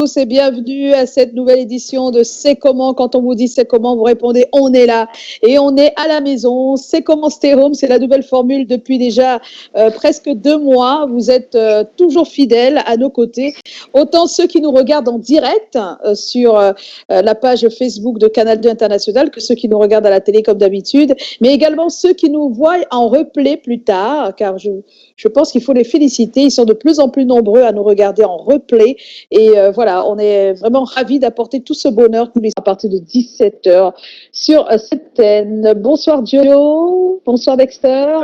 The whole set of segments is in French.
tous et bienvenue à cette nouvelle édition de C'est comment. Quand on vous dit c'est comment, vous répondez on est là et on est à la maison. C'est comment Stay Home, c'est la nouvelle formule depuis déjà presque 2 mois. Vous êtes toujours fidèles à nos côtés. Autant ceux qui nous regardent en direct sur la page Facebook de Canal 2 International que ceux qui nous regardent à la télé comme d'habitude, mais également ceux qui nous voient en replay plus tard, car je pense qu'il faut les féliciter. Ils sont de plus en plus nombreux à nous regarder en replay. Et voilà, on est vraiment ravis d'apporter tout ce bonheur tous les à partir de 17h sur cette chaîne. Bonsoir Joe, bonsoir Dexter.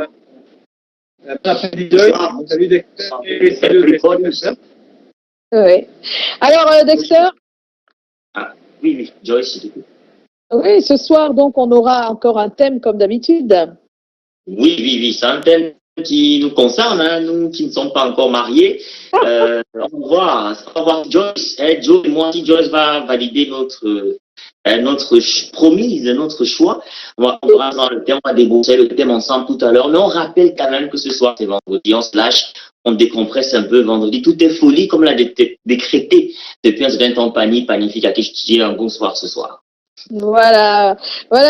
Salut Dexter. Oui. Alors Dexter. Ah, oui, Joyce, s'il te plaît. Oui, ce soir donc on aura encore un thème comme d'habitude. Oui, c'est un thème qui nous concerne, hein, nous qui ne sommes pas encore mariés. On va voir Joyce, Joe et moi, si Joyce va valider notre promise, notre choix. On va dans le thème, on va débourser le thème ensemble tout à l'heure. Mais on rappelle quand même que ce soir, c'est vendredi, on se lâche, on décompresse un peu vendredi. Tout est folie, comme l'a décrété depuis un certain temps Panifique à qui un bon soir ce soir. Voilà,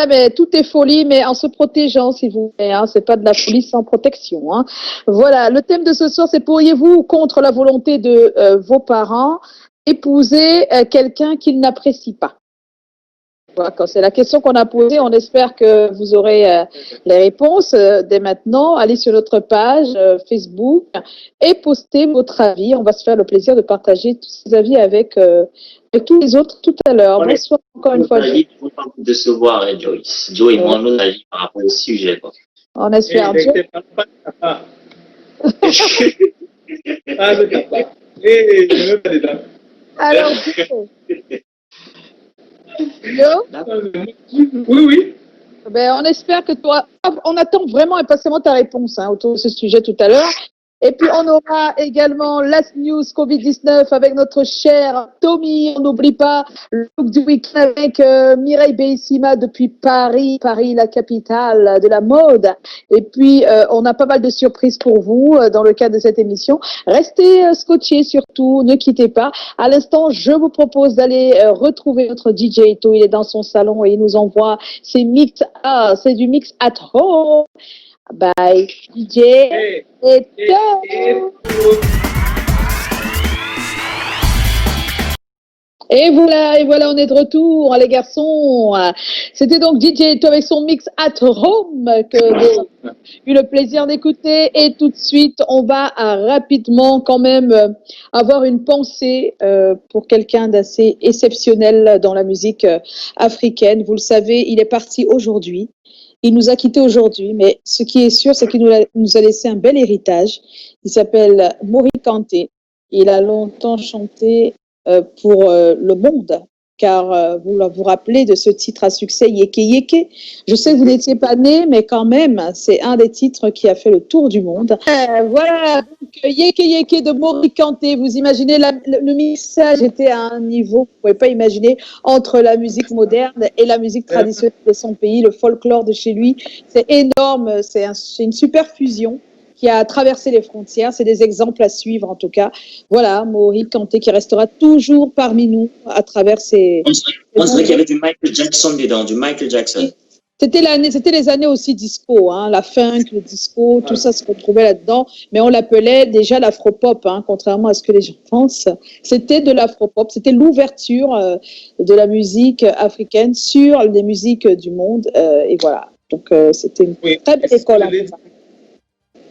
mais tout est folie, mais en se protégeant, s'il vous plaît. Hein, c'est pas de la folie sans protection. Hein. Voilà, le thème de ce soir, c'est pourriez-vous, contre la volonté de vos parents, épouser quelqu'un qu'ils n'apprécient pas? Voilà, c'est la question qu'on a posée. On espère que vous aurez les réponses dès maintenant. Allez sur notre page Facebook et postez votre avis. On va se faire le plaisir de partager tous ces avis avec tous les autres tout à l'heure. Bonsoir encore une fois. Il ne faut pas vous décevoir, Joyce. Joe et moi, nos avis par rapport au sujet. Quoi. On espère. Alors, Oui. Ben, on espère que toi, on attend vraiment impatiemment ta réponse autour de ce sujet tout à l'heure. Et puis, on aura également Last News Covid-19 avec notre cher Tommy. On n'oublie pas le look du week-end avec Mireille Bellissima depuis Paris, la capitale de la mode. Et puis, on a pas mal de surprises pour vous dans le cadre de cette émission. Restez scotchés surtout, ne quittez pas. À l'instant, je vous propose d'aller retrouver notre DJ Eto. Il est dans son salon et il nous envoie ses mix. Ah, c'est du mix at home. Bye, DJ Eto. Et voilà, on est de retour, les garçons. C'était donc DJ Eto avec son mix at home que vous avez eu le plaisir d'écouter. Et tout de suite, on va rapidement quand même avoir une pensée pour quelqu'un d'assez exceptionnel dans la musique africaine. Vous le savez, il est parti aujourd'hui. Il nous a quittés aujourd'hui, mais ce qui est sûr, c'est qu'il nous a laissé un bel héritage. Il s'appelle Mori Kanté. Il a longtemps chanté pour le monde, car vous vous rappelez de ce titre à succès, Yeke Yeke. Je sais que vous n'étiez pas né, mais quand même, c'est un des titres qui a fait le tour du monde. Voilà, donc Yeke Yeke de Mori Kanté. Vous imaginez, le mixage était à un niveau, vous ne pouvez pas imaginer, entre la musique moderne et la musique traditionnelle de son pays, le folklore de chez lui. C'est énorme, c'est une super fusion qui a traversé les frontières. C'est des exemples à suivre, en tout cas. Voilà, Mori Kanté qui restera toujours parmi nous à travers ces... On dirait qu'il y avait du Michael Jackson dedans, du Michael Jackson. C'était les années aussi disco, hein, la funk, le disco, tout ça se retrouvait là-dedans. Mais on l'appelait déjà l'afropop, hein, contrairement à ce que les gens pensent. C'était de l'afropop, c'était l'ouverture de la musique africaine sur les musiques du monde. Et voilà, donc c'était une très belle école.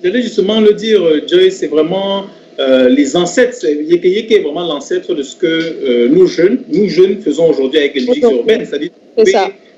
J'allais justement le dire, Joyce, c'est vraiment les ancêtres. Yeke Yeke est vraiment l'ancêtre de ce que nous jeunes faisons aujourd'hui avec les musiques urbaines. C'est-à-dire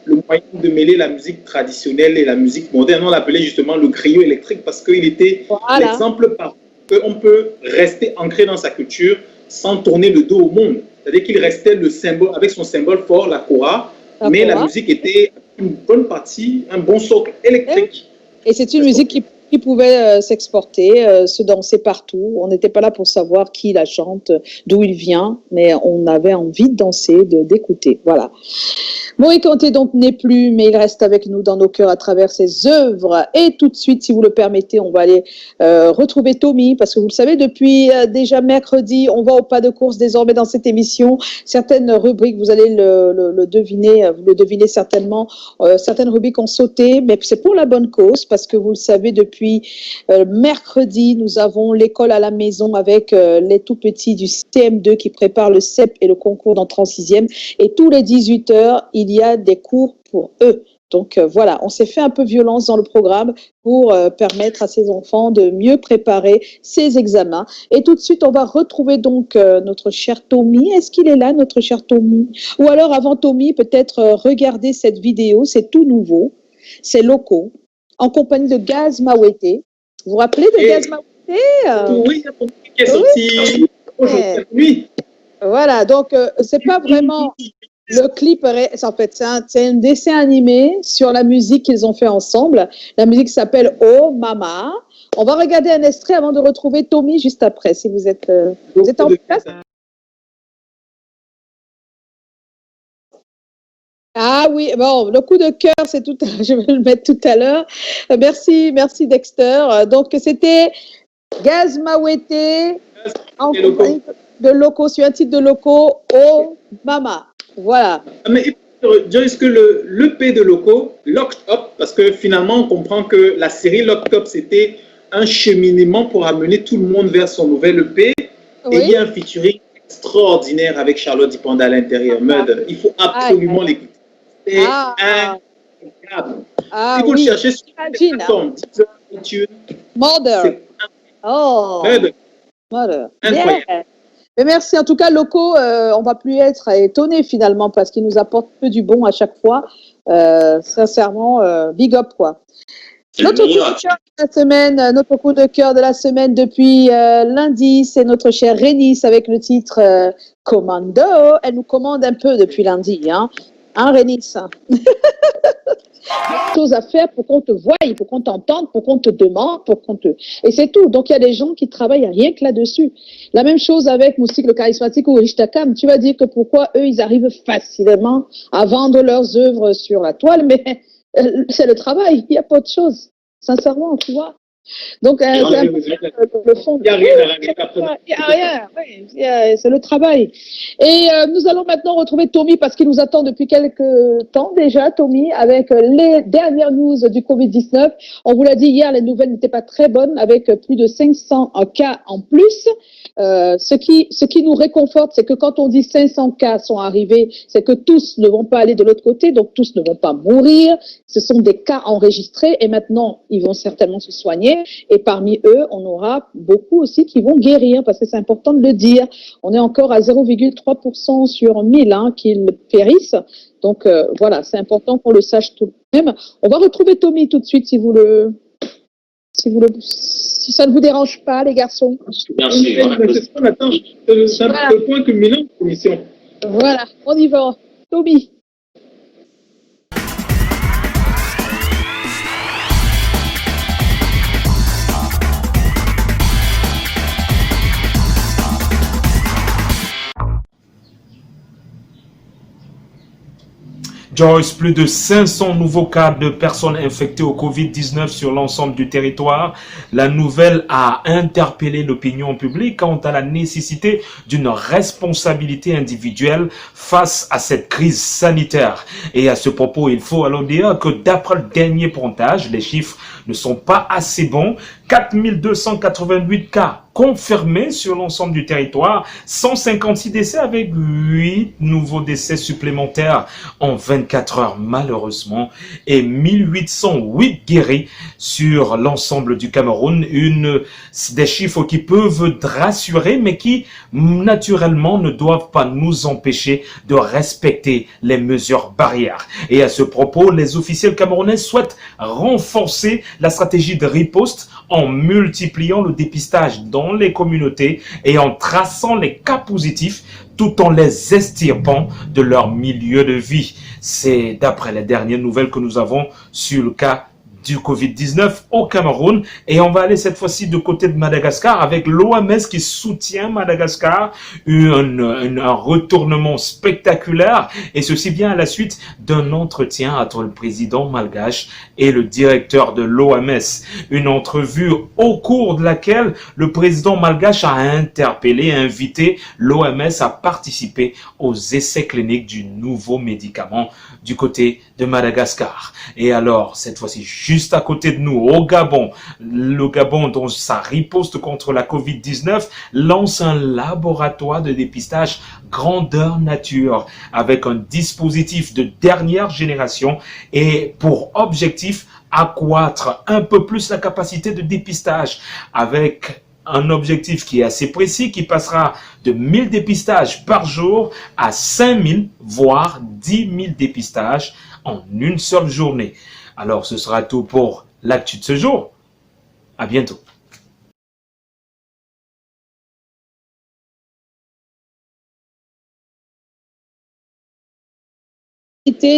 le moyen de mêler la musique traditionnelle et la musique moderne. On l'appelait justement le griot électrique parce qu'il était l'exemple par qu'on peut rester ancré dans sa culture sans tourner le dos au monde. C'est-à-dire qu'il restait le symbole, avec son symbole fort, la kora, mais la musique était une bonne partie, un bon socle électrique. Et c'est une musique qui qui pouvait s'exporter, se danser partout. On n'était pas là pour savoir qui la chante, d'où il vient, mais on avait envie de danser, d'écouter. Voilà. Moïse Kanté donc n'est plus, mais il reste avec nous dans nos cœurs à travers ses œuvres. Et tout de suite, si vous le permettez, on va aller retrouver Tommy, parce que vous le savez, depuis déjà mercredi, on va au pas de course désormais dans cette émission. Certaines rubriques, vous allez le deviner, vous le devinez certainement, certaines rubriques ont sauté, mais c'est pour la bonne cause, parce que vous le savez, depuis mercredi, nous avons l'école à la maison avec les tout petits du CM2 qui préparent le CEP et le concours d'entrée en 6e. Et tous les 18 heures, il y a des cours pour eux. Donc voilà, on s'est fait un peu violence dans le programme pour permettre à ces enfants de mieux préparer ces examens. Et tout de suite, on va retrouver donc notre cher Tommy. Est-ce qu'il est là, notre cher Tommy? Ou alors avant Tommy, peut-être regarder cette vidéo, c'est tout nouveau, c'est Loco, en compagnie de Gaz Mawete. Vous vous rappelez de Gaz Mawete? Oui, qui est sorti aujourd'hui. Voilà, donc c'est pas vraiment... Le clip, en fait, c'est un dessin animé sur la musique qu'ils ont fait ensemble. La musique s'appelle Oh Mama. On va regarder un extrait avant de retrouver Tommy juste après, si vous êtes en place. Ah oui, bon, le coup de cœur, c'est tout. Je vais le mettre tout à l'heure. Merci Dexter. Donc c'était Gaz Mawete en compagnie de Loco, sur un titre de Loco, Oh Mama. Voilà. Mais Joyce, que l'EP de Loco, Locked Up, parce que finalement, on comprend que la série Locked Up, c'était un cheminement pour amener tout le monde vers son nouvel EP. Oui. Et il y a un featuring extraordinaire avec Charlotte Dipanda à l'intérieur. Murder. Il faut absolument l'écouter. C'est incroyable. Si vous le cherchez sur les plateformes, Murder. Oh. Murder. Incroyable. Yeah. Mais merci. En tout cas, Loco, on va plus être étonné finalement parce qu'il nous apporte peu du bon à chaque fois. Sincèrement, big up quoi. Notre coup de cœur de la semaine, notre coup de cœur de la semaine depuis lundi, c'est notre chère Rénis avec le titre Commando. Elle nous commande un peu depuis lundi, hein Rénis. Choses à faire pour qu'on te voie, pour qu'on t'entende, pour qu'on te demande, pour qu'on te... Et c'est tout. Donc, il y a des gens qui travaillent rien que là-dessus. La même chose avec Moustique le charismatique ou Richtakam. Tu vas dire que pourquoi eux, ils arrivent facilement à vendre leurs œuvres sur la toile, mais c'est le travail. Il n'y a pas autre chose. Sincèrement, tu vois. Donc, le fond. Il n'y a rien à il n'y a rien. Oui, c'est le travail. Et nous allons maintenant retrouver Tommy parce qu'il nous attend depuis quelques temps déjà, Tommy, avec les dernières news du Covid-19. On vous l'a dit hier, les nouvelles n'étaient pas très bonnes avec plus de 500 cas en plus. Ce qui nous réconforte, c'est que quand on dit 500 cas sont arrivés, c'est que tous ne vont pas aller de l'autre côté, donc tous ne vont pas mourir. Ce sont des cas enregistrés et maintenant, ils vont certainement se soigner. Et parmi eux, on aura beaucoup aussi qui vont guérir, parce que c'est important de le dire. On est encore à 0,3% sur 1000 qu'ils périssent. Donc voilà, c'est important qu'on le sache tout de même. On va retrouver Tommy tout de suite si ça ne vous dérange pas, les garçons. Merci. C'est un point culminant de l'émission. Voilà, on y va. Tommy. Joyce, plus de 500 nouveaux cas de personnes infectées au Covid-19 sur l'ensemble du territoire. La nouvelle a interpellé l'opinion publique quant à la nécessité d'une responsabilité individuelle face à cette crise sanitaire. Et à ce propos, il faut alors dire que d'après le dernier pointage, les chiffres ne sont pas assez bons. 4288 cas confirmés sur l'ensemble du territoire, 156 décès avec 8 nouveaux décès supplémentaires en 24 heures malheureusement et 1808 guéris sur l'ensemble du Cameroun. Des chiffres qui peuvent rassurer mais qui naturellement ne doivent pas nous empêcher de respecter les mesures barrières. Et à ce propos, les officiels camerounais souhaitent renforcer la stratégie de riposte en multipliant le dépistage dans les communautés et en traçant les cas positifs tout en les extirpant de leur milieu de vie. C'est d'après les dernières nouvelles que nous avons sur le cas du Covid-19 au Cameroun. Et on va aller cette fois-ci du côté de Madagascar avec l'OMS qui soutient Madagascar, un retournement spectaculaire, et ceci vient à la suite d'un entretien entre le président malgache et le directeur de l'OMS. Une entrevue au cours de laquelle le président malgache a interpellé, invité l'OMS à participer aux essais cliniques du nouveau médicament du côté de Madagascar. Et alors, cette fois-ci, juste à côté de nous, au Gabon, le Gabon, dans sa riposte contre la COVID-19, lance un laboratoire de dépistage grandeur nature avec un dispositif de dernière génération et pour objectif accroître un peu plus la capacité de dépistage avec un objectif qui est assez précis, qui passera de 1000 dépistages par jour à 5000, voire 10 000 dépistages en une seule journée. Alors, ce sera tout pour l'actu de ce jour. À bientôt.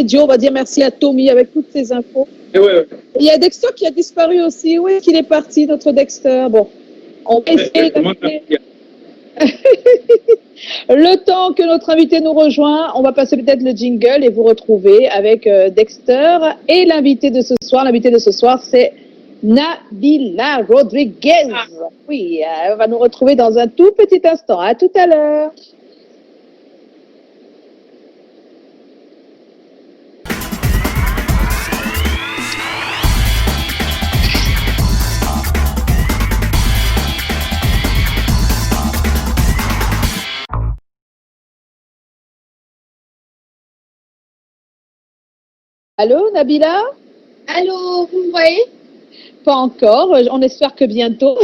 Joe, on va dire merci à Tommy avec toutes ces infos. Ouais. Il y a Dexter qui a disparu aussi. Où est-ce qu'il est parti, notre Dexter? Bon, on va essayer le temps que notre invité nous rejoint, on va passer peut-être le jingle et vous retrouver avec Dexter et l'invité de ce soir. L'invité de ce soir, c'est Nabila Rodriguez. Oui, on va nous retrouver dans un tout petit instant. À tout à l'heure. Allô, Nabila? Allô, vous me voyez? Pas encore, on espère que bientôt.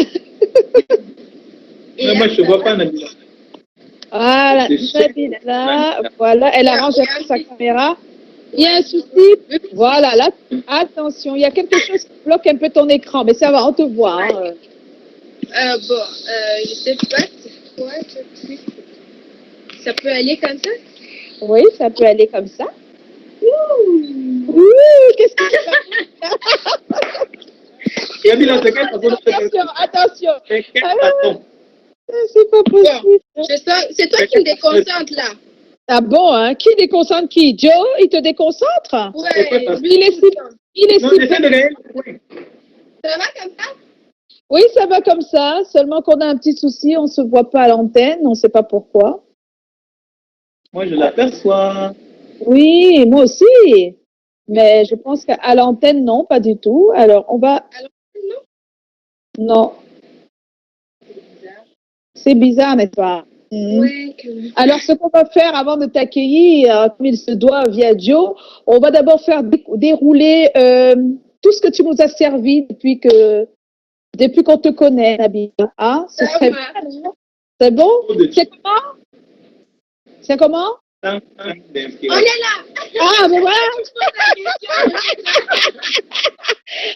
Non, moi, je ne vois pas, Nabila. Voilà, Nabila, voilà, elle arrange sa caméra. Il y a un souci? Voilà, là, attention, il y a quelque chose qui bloque un peu ton écran, mais ça va, on te voit. Hein. Je sais pas, c'est quoi ce truc? Ça peut aller comme ça? Oui, ça peut aller comme ça. Ouh, qu'est-ce que c'est? Attention. C'est pas possible. C'est toi qui me déconcentre là. Ah bon, hein? Qui déconcentre qui? Joe, il te déconcentre? Ouais. Lui, il est si... Ça va comme ça? Oui, ça va comme ça. Seulement qu'on a un petit souci, on ne se voit pas à l'antenne, on ne sait pas pourquoi. Moi, je l'aperçois. Oui, moi aussi. Mais je pense qu'à l'antenne, non, pas du tout. Alors, on va... À l'antenne, non? Non. C'est bizarre. C'est bizarre, n'est-ce pas? Ouais. Alors, ce qu'on va faire avant de t'accueillir, comme il se doit via Joe, on va d'abord faire dérouler tout ce que tu nous as servi depuis qu'on te connaît, Nabila. Ah, ce serait bien. C'est bon? C'est comment? C'est comment? On est là! Ah, mais voilà!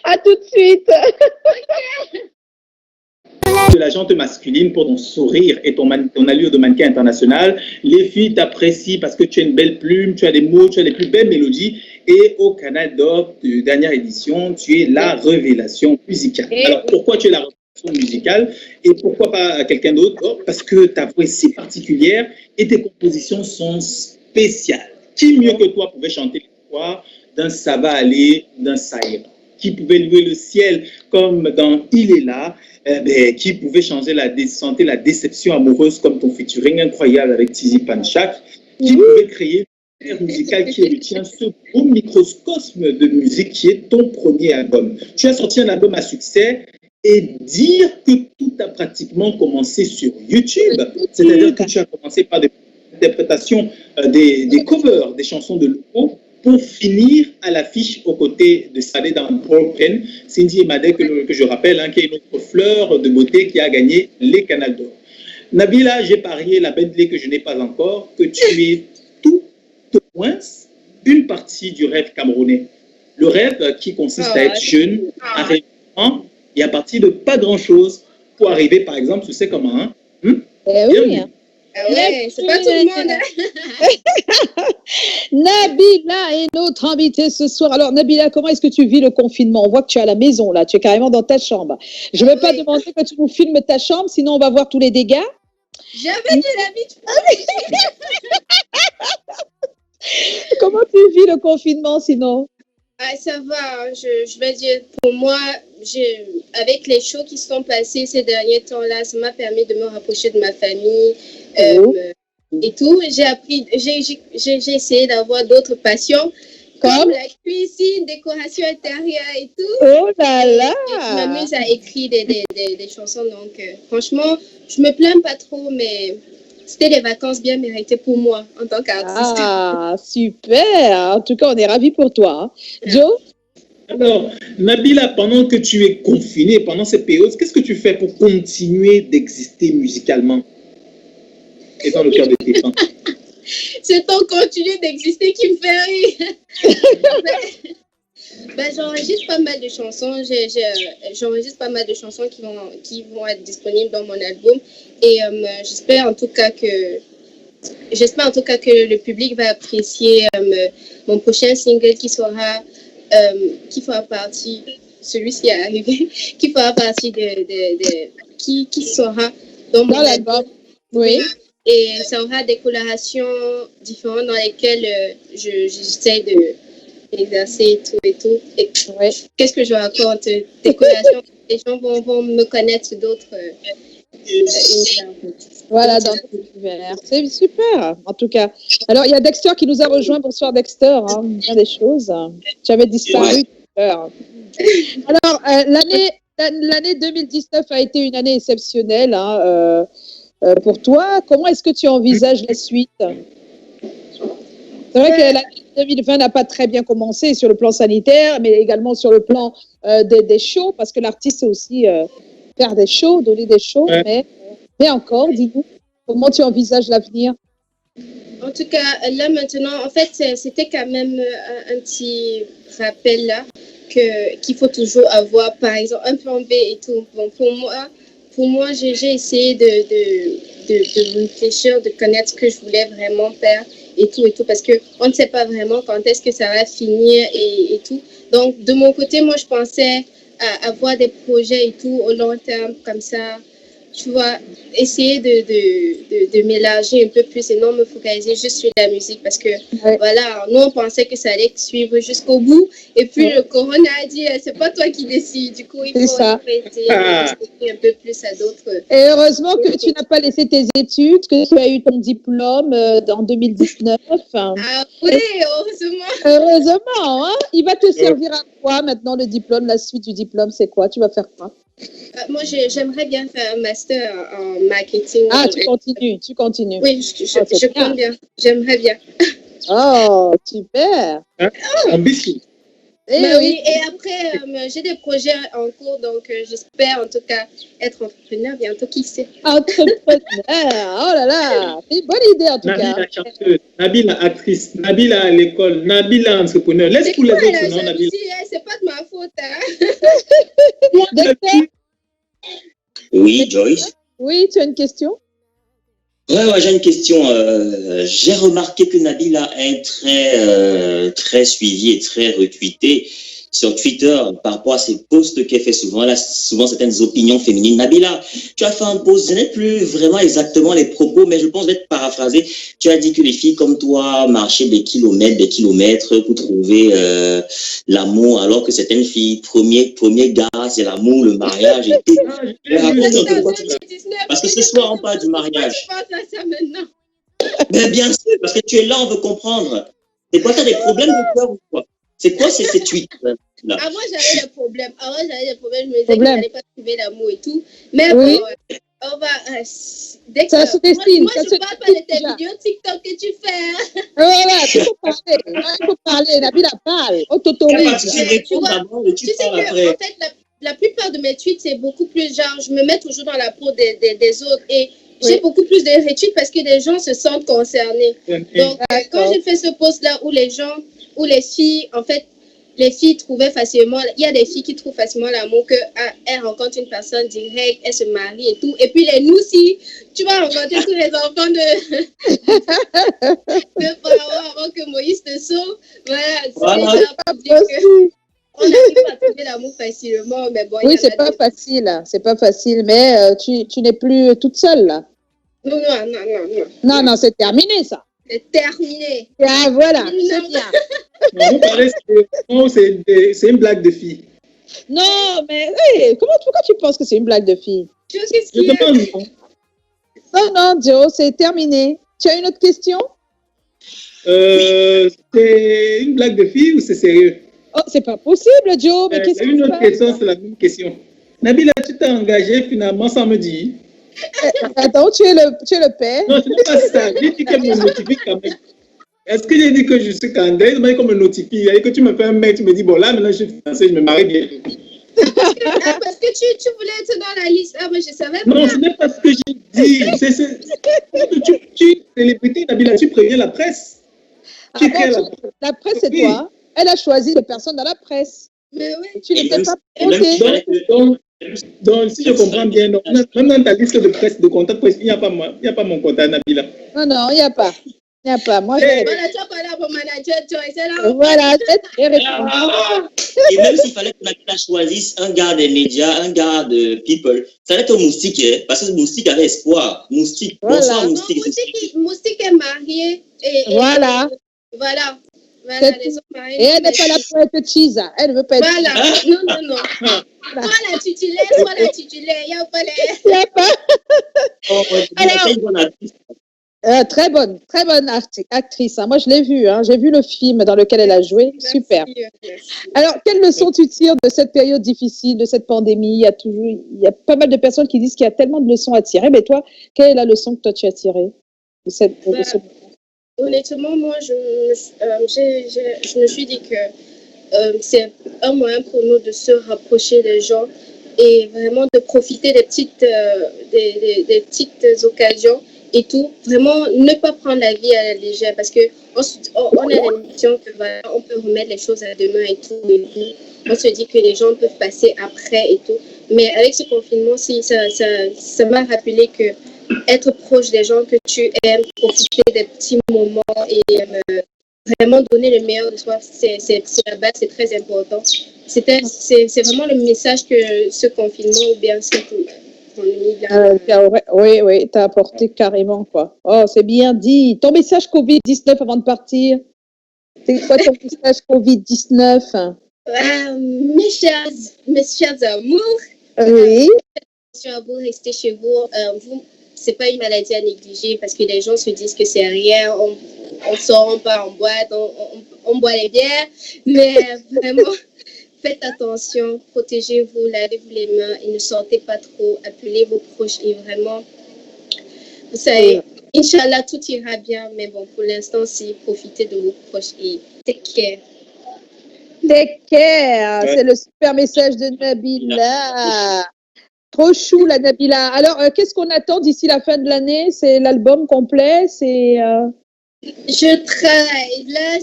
À tout de suite! De la jante masculine pour ton sourire et ton allure de mannequin international. Les filles t'apprécient parce que tu as une belle plume, tu as des mots, tu as les plus belles mélodies. Et au Canal d'Or de dernière édition, tu es la révélation musicale. Alors, pourquoi tu es la révélation musicale et pourquoi pas quelqu'un d'autre? Parce que ta voix est si particulière et tes compositions sont spéciales. Qui mieux que toi pouvait chanter l'histoire d'un ça va aller, d'un ça ira? Qui pouvait louer le ciel comme dans Il est là, qui pouvait chanter la déception amoureuse comme ton featuring incroyable avec Tizi Panchak, qui pouvait créer l'air musical qui est le tien, ce beau microcosme de musique qui est ton premier album. Tu as sorti un album à succès et dire que tout a pratiquement commencé sur YouTube, c'est-à-dire que tu as commencé par des interprétations, des covers, des chansons de Loco, pour finir à l'affiche aux côtés de Sadé dans Broken, Cindy Emadé, que je rappelle, qui est une autre fleur de beauté qui a gagné les Canal d'Or. Nabila, j'ai parié la Bentley que je n'ai pas encore, que tu es tout au moins une partie du rêve camerounais. Le rêve qui consiste à être jeune, à rêver et à partir de pas grand-chose pour arriver, par exemple, tu sais comment, oui. Ah ouais, c'est pas tout le monde. Hein. Nabila est notre invitée ce soir. Alors, Nabila, comment est-ce que tu vis le confinement? On voit que tu es à la maison, là. Tu es carrément dans ta chambre. Je ne vais pas demander que tu nous filmes ta chambre, sinon on va voir tous les dégâts. Jamais de la vie. Comment tu vis le confinement, sinon? Ah, ça va, hein. Je vais dire, pour moi, avec les shows qui se sont passés ces derniers temps-là, ça m'a permis de me rapprocher de ma famille et tout. J'ai essayé d'avoir d'autres passions, comme la cuisine, décoration intérieure et tout. Oh là là! Je m'amuse à écrire des chansons, donc franchement, je me plains pas trop, mais c'était des vacances bien méritées pour moi en tant qu'artiste. Ah, super! En tout cas, on est ravis pour toi. Hein. Joe? Alors, Nabila, pendant que tu es confinée, pendant cette période, qu'est-ce que tu fais pour continuer d'exister musicalement et dans le cœur de tes fans? C'est ton continu d'exister qui me fait rire. J'enregistre pas mal de chansons. J'enregistre pas mal de chansons qui vont être disponibles dans mon album. Et j'espère en tout cas que le public va apprécier mon prochain single qui fera partie, celui-ci est arrivé, qui fera partie qui sera dans mon album. Oui. Et ça aura des colorations différentes dans lesquelles j'essaie d'exercer et tout. Et qu'est-ce que je raconte? Des colorations, les gens vont me connaître d'autres univers. Voilà, dans l'univers. C'est super, en tout cas. Alors, il y a Dexter qui nous a rejoint. Bonsoir, Dexter. Hein, bien des choses. Tu avais disparu. Ouais. Alors, l'année 2019 a été une année exceptionnelle. Hein, pour toi, comment est-ce que tu envisages la suite? C'est vrai que l'année 2020 n'a pas très bien commencé sur le plan sanitaire, mais également sur le plan des shows, parce que l'artiste, c'est aussi faire des shows, donner des shows. Mais encore, dis-nous, comment tu envisages l'avenir? En tout cas, là maintenant, en fait, c'était quand même un petit rappel là qu'il faut toujours avoir, par exemple, un plan B et tout. Bon, pour moi, j'ai essayé de réfléchir, de connaître ce que je voulais vraiment faire et tout, parce qu'on ne sait pas vraiment quand est-ce que ça va finir et tout. Donc, de mon côté, moi, je pensais à avoir des projets et tout au long terme, comme ça, tu vois, essayer de m'élargir un peu plus et non me focaliser juste sur la musique parce que, voilà, nous, on pensait que ça allait suivre jusqu'au bout et puis le corona a dit, c'est pas toi qui décides, du coup, il faut essayer de un peu plus à d'autres. Et heureusement que tu n'as pas laissé tes études, que tu as eu ton diplôme en 2019. Ah oui, heureusement. Heureusement, hein? Il va te servir à quoi maintenant le diplôme, la suite du diplôme, c'est quoi? Tu vas faire quoi? Moi, j'aimerais bien faire un master en marketing. Ah, tu continues. Oui, je compte bien. J'aimerais bien. Oh, super. Ambitieux. Oui, et après, j'ai des projets en cours, donc j'espère en tout cas être entrepreneur bientôt, qui sait. Entrepreneur, oh là là, c'est une bonne idée en tout Nabila, cas. chanteuse, Nabila, actrice, Nabila à l'école, Nabila, entrepreneur. Laisse pour les autres, non, Nabila. C'est pas de ma faute. Hein. Oui, Joyce. Oui, tu as une question? Ouais, j'ai une question. J'ai remarqué que Nabila est très suivie et très retweetée sur Twitter par rapport à ses posts qu'elle fait souvent. Elle a souvent certaines opinions féminines. Nabila, tu as fait un post, je n'ai plus vraiment exactement les propos, mais je pense être paraphrasé. Tu as dit que les filles comme toi marchaient des kilomètres pour trouver l'amour, alors que certaines filles, premier gars, c'est l'amour, le mariage et tout. Parce que ce soir, on parle du mariage. Mais bien sûr, parce que tu es là, on veut comprendre. C'est quoi, tu as des problèmes de cœur ou quoi? C'est quoi ces tweets là? Avant, j'avais des problèmes. Je me disais que je n'allais pas trouver l'amour et tout. Mais bon, on va. Dès que ça se destine. Moi, je ne parle pas de tes vidéos TikTok que tu fais. Voilà, il faut parler. Nabila parle. On t'autorise. Tu sais que, en fait, la plupart de mes tweets, c'est beaucoup plus genre, je me mets toujours dans la peau des autres et j'ai beaucoup plus de retweets parce que les gens se sentent concernés. Donc, quand j'ai fait ce post-là où les filles, en fait, les filles trouvaient facilement, il y a des filles qui trouvent facilement l'amour qu'elles rencontrent une personne directe, elles se marient et tout. Et puis les nous, si tu vas rencontrer tous les enfants de Pharaon avant que Moïse te sauve, voilà. C'est déjà pour dire que on n'arrive pas à trouver l'amour facilement, mais bon. Oui, c'est pas facile, c'est pas facile, mais tu n'es plus toute seule là. Non. Non, c'est terminé ça. C'est terminé. Ah voilà, c'est bien. Vous parlez, c'est une blague de fille. Non, mais hey, pourquoi tu penses que c'est une blague de fille? Je demande. Non, Joe, c'est terminé. Tu as une autre question? C'est une blague de fille ou c'est sérieux? Oh, c'est pas possible, Joe. Mais qu'est-ce que une autre question, c'est la même question. Nabila, tu t'es engagé finalement sans me dire. Attends, tu es le père? Non, ce n'est pas ça. J'ai dit qu'elle me notifie quand même. Est-ce que j'ai dit que je suis candidat? Mais qu'on me notifie. Et que tu me fais un mail, tu me dis, bon, là, maintenant, je suis fiancé, je me marie bien. Parce que tu voulais être dans la liste. Ah, mais je savais pas. Non, ce n'est pas ce que j'ai dit. Tu célébrité, Nabila, tu préviens la presse. La presse, c'est toi. Elle a choisi des personnes dans la presse. Mais oui. Tu n'étais pas pressé. Donc, si je comprends bien, donc, même dans ta liste de presse, de contact presse, il n'y a pas mon contact, Nabila. Non, il n'y a pas. Moi, voilà, tu as parlé à mon manager, Joyce. Voilà, et même s'il fallait que Nabila choisisse un gars des médias, un gars de People, ça allait être Moustique, hein, parce que Moustique avait espoir. Moustique, voilà. Bonsoir Moustique. Moustique est mariée. Voilà. Les hommes mariés. Et elle n'est pas là pour être cheese. Elle ne veut pas être cheese. Voilà. Non. Soit la titulaire, il n'y a pas les... Il n'y a pas. Alors, très bonne actrice. Hein. Moi, je l'ai vue. Hein. J'ai vu le film dans lequel elle a joué. Merci, super. Merci. Alors, quelle leçon tu tires de cette période difficile, de cette pandémie? Il y a pas mal de personnes qui disent qu'il y a tellement de leçons à tirer. Mais toi, quelle est la leçon que toi, tu as tirée de ce moment? Honnêtement, moi, je me suis dit que c'est un moyen pour nous de se rapprocher des gens et vraiment de profiter des petites occasions et tout. Vraiment, ne pas prendre la vie à la légère parce qu'on a l'impression que voilà, on peut remettre les choses à demain et tout. Et puis, on se dit que les gens peuvent passer après et tout. Mais avec ce confinement, ça m'a rappelé que être proche des gens que tu aimes, profiter des petits moments et vraiment donner le meilleur de soi, c'est la base, c'est très important. C'est vraiment le message que ce confinement ou bien cette pandémie. Oui, tu as apporté carrément, quoi. Oh, c'est bien dit. Ton message Covid-19 avant de partir, c'est quoi ton message Covid-19? Mes chers amours, oui. Attention à vous, restez chez vous. C'est pas une maladie à négliger parce que les gens se disent que c'est rien, on sort, on part en boîte, on boit les bières, mais vraiment, faites attention, protégez-vous, lavez-vous les mains et ne sortez pas trop, appelez vos proches et vraiment, vous savez, Inch'Allah, tout ira bien, mais bon, pour l'instant, c'est profitez de vos proches et take care. Take care, c'est le super message de Nabila. Trop chou, la Nabila. Alors, qu'est-ce qu'on attend d'ici la fin de l'année? C'est l'album complet? C'est Je travaille. Là,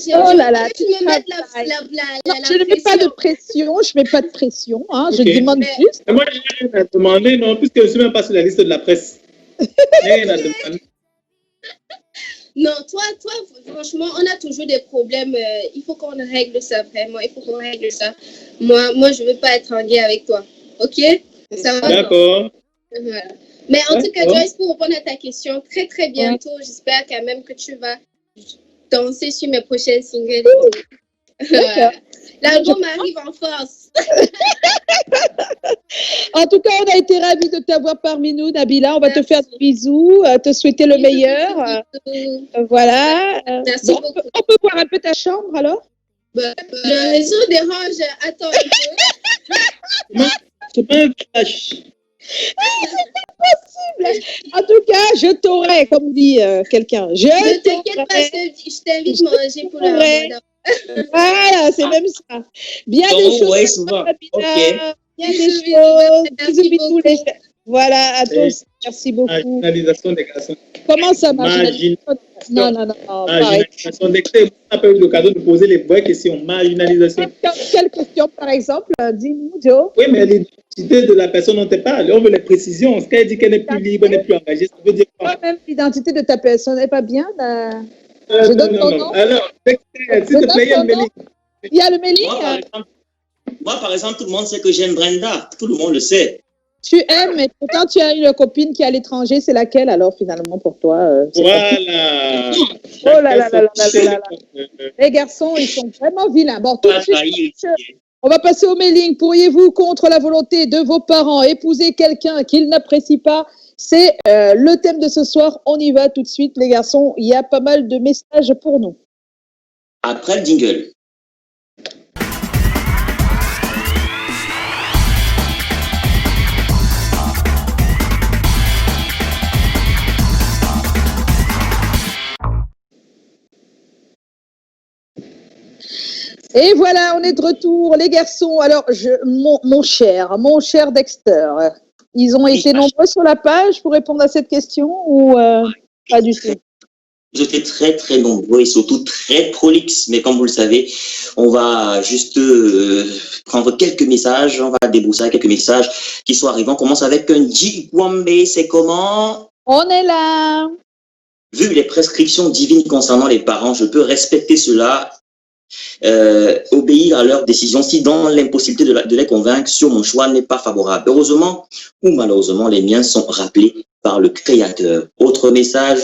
tu me mets je ne mets pas de pression. Je ne mets pas de pression. Hein, okay. Je demande juste. Moi, j'ai rien à demander, non, puisque je ne suis même pas sur la liste de la presse. Rien à demander. Non, toi, franchement, on a toujours des problèmes. Il faut qu'on règle ça, vraiment. Il faut qu'on règle ça. Moi, je ne veux pas être en guerre avec toi. OK? Ça va? D'accord. Voilà. Mais en tout cas, Joyce, pour répondre à ta question, très, très bientôt, j'espère quand même que tu vas danser sur mes prochaines singles. L'album arrive en force. En tout cas, on a été ravis de t'avoir parmi nous, Nabila. On va te faire des bisous, te souhaiter le meilleur. Voilà. Merci bon, beaucoup. On peut voir un peu ta chambre, alors? Le réseau dérange. Attends un peu. C'est pas un flash. C'est pas possible. En tout cas, je t'aurai, comme dit quelqu'un. Ne t'inquiète pas, je t'invite à manger pour la Ramadan. Voilà, c'est même ça. Bien des choses. Ouais, souvent. Bien des choses. Voilà, à Et tous. Merci beaucoup. marginalisation des garçons. Comment ça, marginalisation? Non, pareil. Marginalisation des garçons. On n'a pas eu l'occasion de poser les vraies questions. Marginalisation. Quelle question, par exemple? Dis-nous, Joe. Oui, mais l'identité de la personne dont elle parle, on veut les précisions. Ce qu'elle dit qu'elle n'est plus libre, n'est plus engagée, ça veut dire quoi? Même l'identité de ta personne n'est pas bien. Je donne ton nom. Alors, s'il te plaît, il y a le mailing. Il y a le mailing. Moi, par exemple, tout le monde sait que j'aime Brenda. Tout le monde le sait. Tu aimes, mais pourtant tu as une copine qui est à l'étranger. C'est laquelle alors finalement pour toi? Voilà. Oh là là là là là là. Les garçons, ils sont vraiment vilains. Bon, tout de suite, on va passer au mailing. Pourriez-vous, contre la volonté de vos parents, épouser quelqu'un qu'ils n'apprécient pas? C'est le thème de ce soir. On y va tout de suite, les garçons. Il y a pas mal de messages pour nous. Après le jingle. Et voilà, on est de retour, les garçons. Alors, mon cher Dexter, ils ont été nombreux sur la page pour répondre à cette question ou pas du tout? Ils étaient très, très nombreux et surtout très prolixes. Mais comme vous le savez, on va juste prendre quelques messages. On va débroussailler quelques messages qui sont arrivés. On commence avec un Jigwambe. C'est comment? On est là. Vu les prescriptions divines concernant les parents, je peux respecter cela. Obéir à leurs décisions si dans l'impossibilité de les convaincre sur mon choix n'est pas favorable. Heureusement ou malheureusement, les miens sont rappelés par le Créateur. Autre message,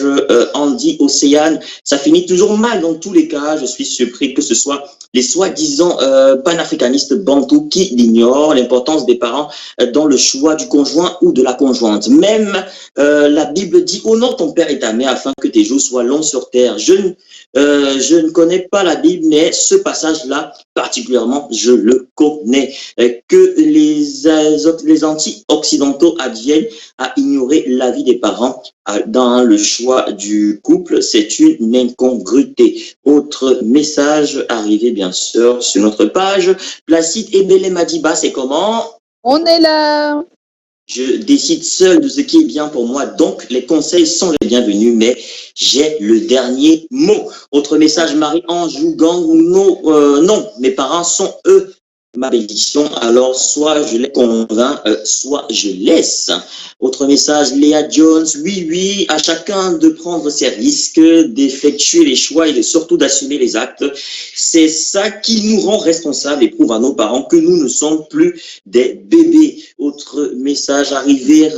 Andy Océane, ça finit toujours mal dans tous les cas. Je suis surpris que ce soit les soi-disant panafricanistes bantous qui ignorent l'importance des parents dans le choix du conjoint ou de la conjointe. Même la Bible dit « Honore ton père et ta mère afin que tes jours soient longs sur terre ». Je ne connais pas la Bible, mais ce passage-là, particulièrement, je le connais. Que les anti-occidentaux adviennent à ignorer l'avis des parents dans le choix du couple, c'est une incongruité. Autre message arrivé, bien sûr, sur notre page. Placide Ebele Madiba, c'est comment? On est là. Je décide seul de ce qui est bien pour moi, donc les conseils sont les bienvenus, mais j'ai le dernier mot. Autre message, Marie-Ange Gang, non, mes parents sont eux ma bénédiction, alors soit je les convainc, soit je laisse. Autre message, Léa Jones, oui, à chacun de prendre ses risques, d'effectuer les choix et surtout d'assumer les actes. C'est ça qui nous rend responsables et prouve à nos parents que nous ne sommes plus des bébés. Autre message arrivé,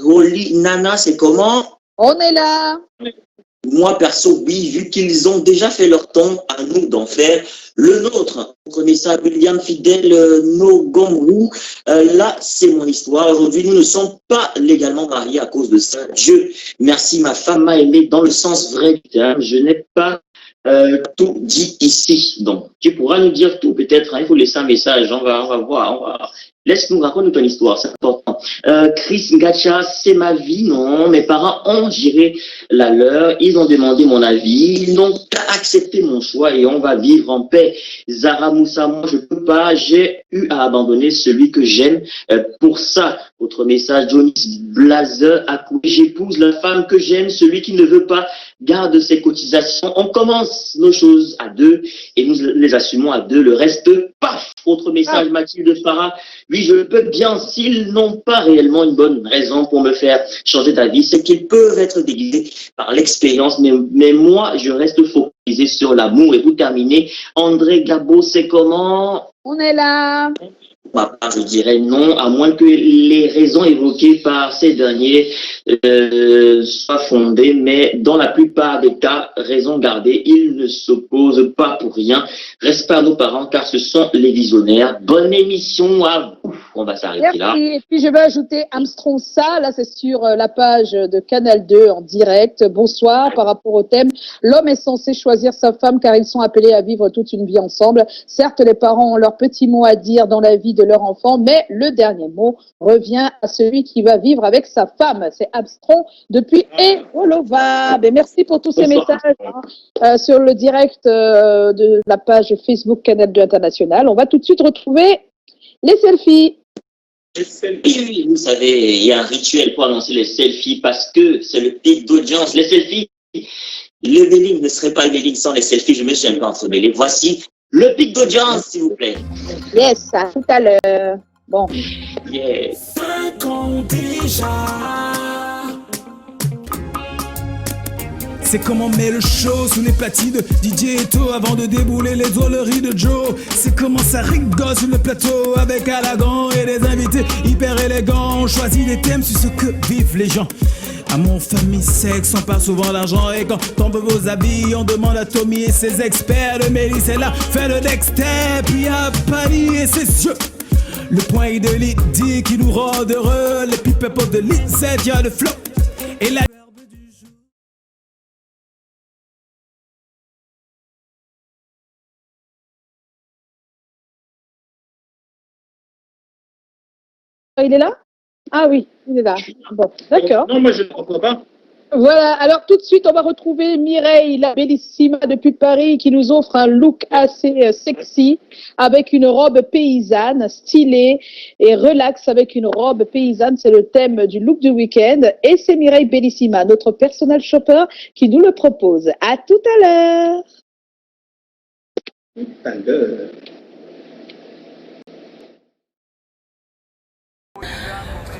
Rolly Nana, c'est comment? On est là. Moi, perso, oui, vu qu'ils ont déjà fait leur temps, à nous d'en faire le nôtre. Autre message, William Fidel Nogomrou, là, c'est mon histoire. Aujourd'hui, nous ne sommes pas légalement mariés à cause de ça. Dieu merci, ma femme m'a aimé dans le sens vrai du terme. Je n'ai pas tout dit ici. Donc, tu pourras nous dire tout, peut-être. Hein, il faut laisser un message. On va voir. Laisse-nous raconter ton histoire, c'est important. Chris Ngacha, c'est ma vie, non. Mes parents ont géré la leur, ils ont demandé mon avis, ils n'ont qu'à accepter mon choix et on va vivre en paix. Zara Moussa, moi je peux pas, j'ai eu à abandonner celui que j'aime pour ça. Autre message, Johnny Blazer, j'épouse la femme que j'aime, celui qui ne veut pas garde ses cotisations. On commence nos choses à deux et nous les assumons à deux. Le reste, paf. Autre message, Mathilde Farah. Oui, je peux bien, s'ils n'ont pas réellement une bonne raison pour me faire changer d'avis, c'est qu'ils peuvent être déguisés par l'expérience, mais moi, je reste focalisé sur l'amour. Et pour terminer, André Gabo, c'est comment? On est là. Je dirais non, à moins que les raisons évoquées par ces derniers soient fondées, mais dans la plupart des cas, raison gardée, ils ne s'opposent pas pour rien. Respect à nos parents, car ce sont les visionnaires. Bonne émission à vous. On va s'arrêter là. Et puis je vais ajouter Armstrong ça, là c'est sur la page de Canal 2 en direct. Bonsoir, par rapport au thème, l'homme est censé choisir sa femme car ils sont appelés à vivre toute une vie ensemble. Certes, les parents ont leur petit mot à dire dans la vie de leur enfant, mais le dernier mot revient à celui qui va vivre avec sa femme. C'est Armstrong depuis Eolova. Merci pour tous ces messages sur le direct de la page Facebook Canal 2 International. On va tout de suite retrouver les selfies. Oui, vous savez, il y a un rituel pour annoncer les selfies parce que c'est le pic d'audience. Les selfies, le mailing ne serait pas le mailing sans les selfies. Je me suis un peu entremêlé. Voici le pic d'audience, s'il vous plaît. Yes, à tout à l'heure. Bon. Yes. 5 ans déjà. C'est comme on met le show sous les platines de DJ Eto avant de débouler les drôleries de Joe. C'est comment ça rigole sur le plateau avec Alagon et des invités hyper élégants. On choisit des thèmes sur ce que vivent les gens. Amour, famille, sexe, on parle souvent d'argent. Et quand on veut vos habits, on demande à Tommy et ses experts. Le Mélisse est là, fait le dexter. Puis à Pani et ses yeux. Le point de Lydie qui nous rend heureux. Les pipes de Lisette, y'a le flow. Et la Il est là? Ah oui, il est là. Bon, d'accord. Non, moi je ne comprends pas. Voilà, alors tout de suite, on va retrouver Mireille, la bellissima depuis Paris, qui nous offre un look assez sexy, avec une robe paysanne, stylée et relax avec une robe paysanne. C'est le thème du look du week-end. Et c'est Mireille Bellissima, notre personal shopper, qui nous le propose. À tout à l'heure. Tout à l'heure.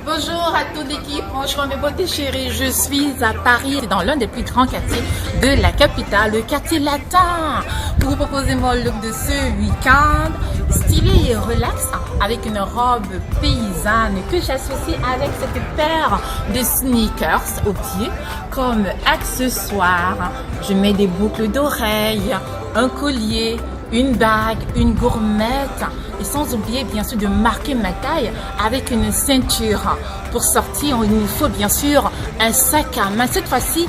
Bonjour à toute l'équipe, franchement mes beautés chéries, je suis à Paris, dans l'un des plus grands quartiers de la capitale, le quartier latin, pour vous proposer mon look de ce week-end, stylé et relax, avec une robe paysanne que j'associe avec cette paire de sneakers au pied, comme accessoire. Je mets des boucles d'oreilles, un collier, une bague, une gourmette et sans oublier bien sûr de marquer ma taille avec une ceinture. Pour sortir, il nous faut bien sûr un sac à main. Cette fois-ci,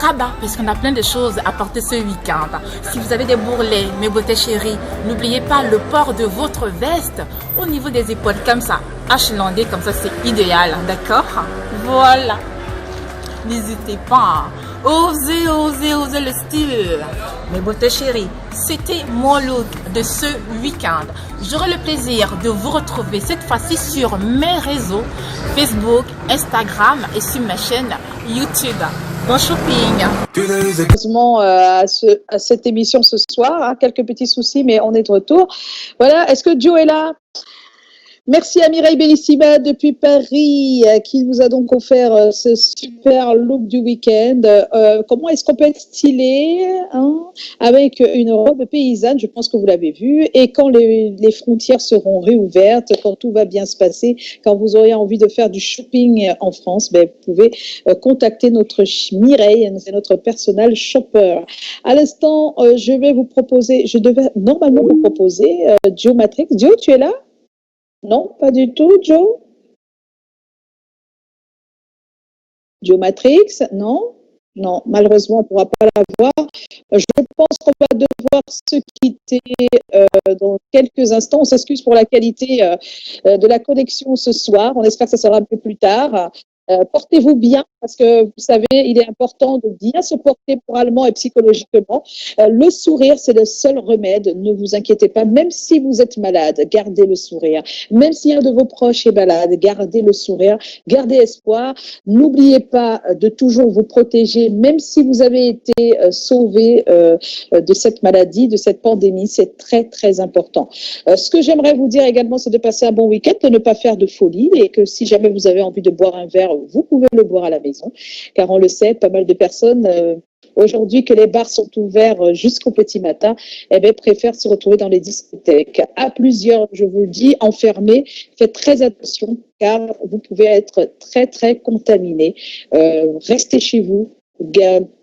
cabas, puisqu'on a plein de choses à porter ce week-end. Si vous avez des bourrelets, mes beautés chéries, n'oubliez pas le port de votre veste au niveau des épaules, comme ça, achelandé, comme ça c'est idéal, d'accord? Voilà. N'hésitez pas. Osez, osez, osez le style. Mes beautés chéries, c'était mon look de ce week-end. J'aurai le plaisir de vous retrouver cette fois-ci sur mes réseaux Facebook, Instagram et sur ma chaîne YouTube. Bon shopping. Heureusement à cette émission ce soir, hein, quelques petits soucis, mais on est de retour. Voilà, est-ce que Joe est là? Merci à Mireille Bellissima depuis Paris qui nous a donc offert ce super look du week-end. Comment est-ce qu'on peut être stylé avec une robe paysanne? Je pense que vous l'avez vu. Et quand les frontières seront réouvertes, quand tout va bien se passer, quand vous aurez envie de faire du shopping en France, ben, vous pouvez contacter notre Mireille, c'est notre personal shopper. À l'instant, je vais vous proposer, je devais normalement vous proposer Joe Matrix. Joe, tu es là? Non, pas du tout, Joe. Joe Matrix, non. Non, malheureusement, on ne pourra pas la voir. Je pense qu'on va devoir se quitter dans quelques instants. On s'excuse pour la qualité de la connexion ce soir. On espère que ça sera un peu plus tard. Portez-vous bien parce que vous savez, il est important de bien se porter moralement et psychologiquement. Le sourire, c'est le seul remède. Ne vous inquiétez pas, même si vous êtes malade, gardez le sourire. Même si un de vos proches est malade, gardez le sourire, gardez espoir. N'oubliez pas de toujours vous protéger, même si vous avez été sauvé de cette maladie, de cette pandémie. C'est très, très important. Ce que j'aimerais vous dire également, c'est de passer un bon week-end, de ne pas faire de folie et que si jamais vous avez envie de boire un verre, vous pouvez le boire à la maison, car on le sait, pas mal de personnes aujourd'hui que les bars sont ouverts jusqu'au petit matin, eh bien, préfèrent se retrouver dans les discothèques. À plusieurs, je vous le dis, enfermés, faites très attention, car vous pouvez être très, très contaminé. Restez chez vous,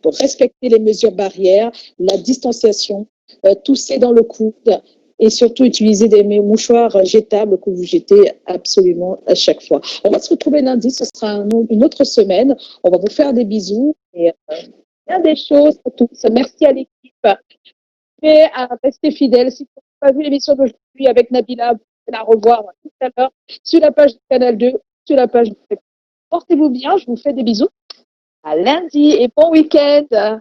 respectez les mesures barrières, la distanciation, toussez dans le coude, et surtout utiliser des mouchoirs jetables que vous jetez absolument à chaque fois. On va se retrouver lundi, ce sera une autre semaine. On va vous faire des bisous et bien des choses pour tous. Merci à l'équipe et à rester fidèles. Si vous n'avez pas vu l'émission d'aujourd'hui avec Nabila, vous pouvez la revoir tout à l'heure sur la page du Canal 2, sur la page du... Portez-vous bien, je vous fais des bisous. À lundi et bon week-end.